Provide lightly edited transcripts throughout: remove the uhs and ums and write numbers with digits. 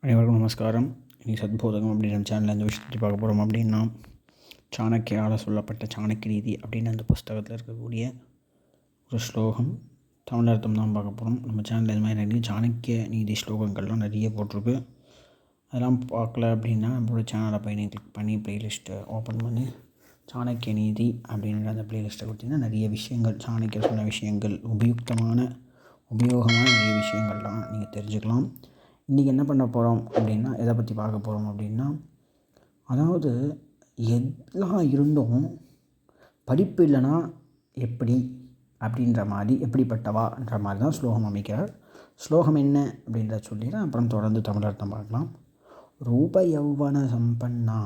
அனைவருக்கும் நமஸ்காரம். இன்றைக்கி சத்போதகம் அப்படின்ற சேனலில் இந்த விஷயத்தை பார்க்க போகிறோம். அப்படின்னா சாணக்கியால் சொல்லப்பட்ட சாணக்கிய நீதி அப்படின்னு அந்த புஸ்தகத்தில் இருக்கக்கூடிய ஒரு ஸ்லோகம் தமிழ் அர்த்தம் தான் பார்க்க போகிறோம். நம்ம சேனலில் இது மாதிரி நிறைய சாணக்கிய நீதி ஸ்லோகங்கள்லாம் நிறைய போட்டிருக்கு. அதெல்லாம் பார்க்கல அப்படின்னா நம்மளோட சேனலை போய் கிளிக் பண்ணி ப்ளேலிஸ்ட்டை ஓப்பன் பண்ணி சாணக்கிய நீதி அப்படின்ற அந்த ப்ளேலிஸ்ட்டை கொடுத்திங்கன்னா நிறைய விஷயங்கள், சாணக்கியர் சொன்ன விஷயங்கள், உபயோகமான நிறைய விஷயங்கள்லாம் நீங்கள் தெரிஞ்சுக்கலாம். இன்றைக்கி என்ன பண்ண போகிறோம் அப்படின்னா, எதை பற்றி பார்க்க போகிறோம் அப்படின்னா, அதாவது எல்லாம் இருந்தும் படிப்பு இல்லைனா எப்படி அப்படின்ற மாதிரி, எப்படிப்பட்டவான்ற மாதிரி தான் ஸ்லோகம் அமைக்கிறார். ஸ்லோகம் என்ன அப்படின்றத சொல்லிடுறேன், அப்புறம் தொடர்ந்து தமிழர்த்தம் பார்க்கலாம். ரூப யௌவன சம்பன்னா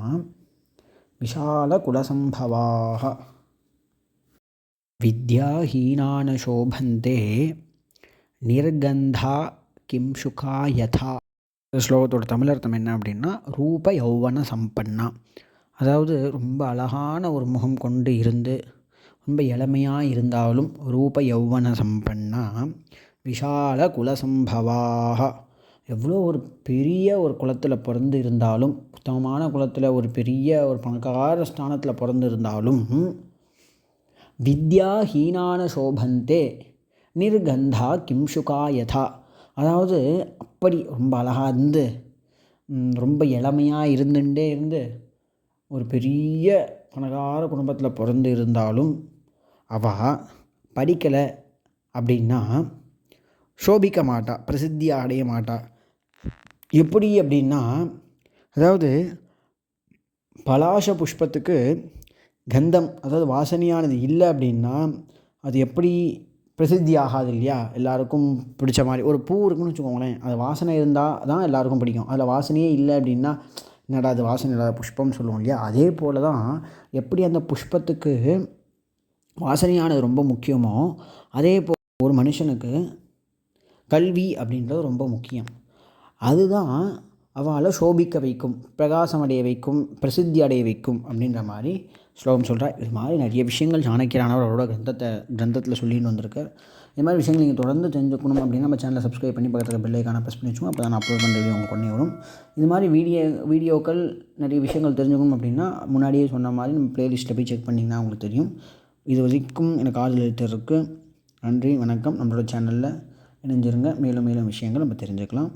விஷால குலசம்பவாக வித்யாஹீனான சோபந்தே நிர்கந்தா கிம் சுகா யதா. ஸ்லோகத்தோட தமிழர்த்தம் என்ன அப்படின்னா, ரூப யௌவன சம்பன்னா, அதாவது ரொம்ப அழகான ஒரு முகம் கொண்டு இருந்து ரொம்ப இளமையாக இருந்தாலும் ரூப யௌவன சம்பன்னா விஷால குலசம்பவாக, எவ்வளோ ஒரு பெரிய ஒரு குலத்தில் பிறந்து இருந்தாலும், உத்தமமான குலத்தில் ஒரு பெரிய ஒரு பணக்கார ஸ்தானத்தில் பிறந்து இருந்தாலும் வித்யா ஹீனான சோபந்தே நிர்கந்தா கிம்சுகா யதா, அதாவது அப்படி ரொம்ப அழகாக இருந்து ரொம்ப இளமையாக இருந்து ஒரு பெரிய பணக்கார குடும்பத்தில் பிறந்து இருந்தாலும் அவள் படிக்கலை அப்படின்னா சோபிக்க மாட்டா, பிரசித்தி அடைய மாட்டா. எப்படி அப்படின்னா, அதாவது பலாச புஷ்பத்துக்கு கந்தம், அதாவது வாசனையானது இல்லை அப்படின்னா அது எப்படி பிரசித்தி ஆகாது இல்லையா? எல்லாருக்கும் பிடிச்ச மாதிரி ஒரு பூ இருக்குன்னு வச்சுக்கோங்களேன், அது வாசனை இருந்தால் தான் எல்லாருக்கும் பிடிக்கும். அதில் வாசனையே இல்லை அப்படின்னா என்னடா அது வாசனை இல்லாத புஷ்பம்னு சொல்லுவோம் இல்லையா? அதே போல் தான் எப்படி அந்த புஷ்பத்துக்கு வாசனையானது ரொம்ப முக்கியமோ, அதே போல் ஒரு மனுஷனுக்கு கல்வி அப்படின்றது ரொம்ப முக்கியம். அதுதான் அவளை சோபிக்க வைக்கும், பிரகாசம் அடைய வைக்கும், பிரசித்தி அடைய வைக்கும் அப்படின்ற மாதிரி ஸ்லோகம் சொல்கிறார். இது மாதிரி நிறைய விஷயங்கள் சாணக்கியரானவர் அவரோட கிரந்தத்தில் சொல்லிட்டு வந்திருக்கார். இது மாதிரி விஷயங்கள் நீங்கள் தொடர்ந்து தெரிஞ்சுக்கணும் அப்படின்னா நம்ம சேனலை சப்ஸ்கிரைப் பண்ணி பக்கத்தில் பெல் ஐக்கானை ப்ரெஸ் பண்ணி வச்சுக்கோங்க. அப்போ தான் நான் அப்லோட் பண்ணுற வீடியோ உங்களுக்கு கொண்டே வரும். இது மாதிரி வீடியோக்கள் நிறைய விஷயங்கள் தெரிஞ்சுக்கணும் அப்படின்னா முன்னாடியே சொன்ன மாதிரி நம்ம ப்ளேலிஸ்ட்டில் போய் செக் பண்ணிங்கன்னா உங்களுக்கு தெரியும். இது வரைக்கும் எனக்கு ஆதரவு அளித்ததற்கு நன்றி, வணக்கம். நம்மளோட சேனலில் இணைஞ்சிருங்க. மேலும் மேலும் விஷயங்கள் நம்ம தெரிஞ்சுக்கலாம்.